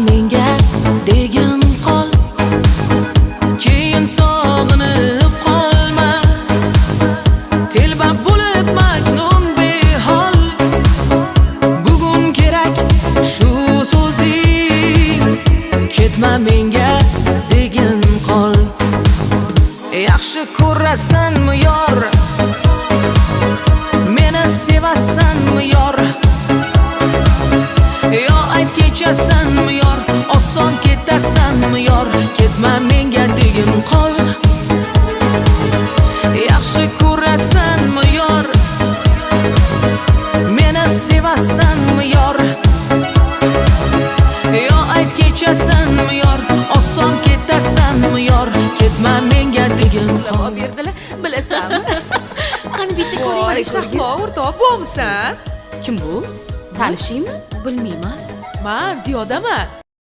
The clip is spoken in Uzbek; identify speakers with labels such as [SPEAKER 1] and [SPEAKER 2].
[SPEAKER 1] menga degin qol, keyin sog'inib qolma. Telba bo'lib majnun behol, bugun kerak shu so'zing. Ketma menga degin qol. Yaxshi ko'rasanmi yor, meni sevasanmi yor, yo ayt kechasanmi yor, oson ketasanmi yor. Ketma menga degin qol. Yaxshi ko'rasanmi yor, meni sevasanmi yor, yo ayt kechasanmi yor, oson ketasanmi yor. Ketma menga degin qol.
[SPEAKER 2] Berdilar, bilasanmi?
[SPEAKER 3] Qani bitta
[SPEAKER 2] Voy,
[SPEAKER 3] ko'raylik.
[SPEAKER 2] Shahlo o'rtoq bo'lmisan?
[SPEAKER 3] Kim bu? Tanishingmi? Bilmayman.
[SPEAKER 2] Men Diyodaman.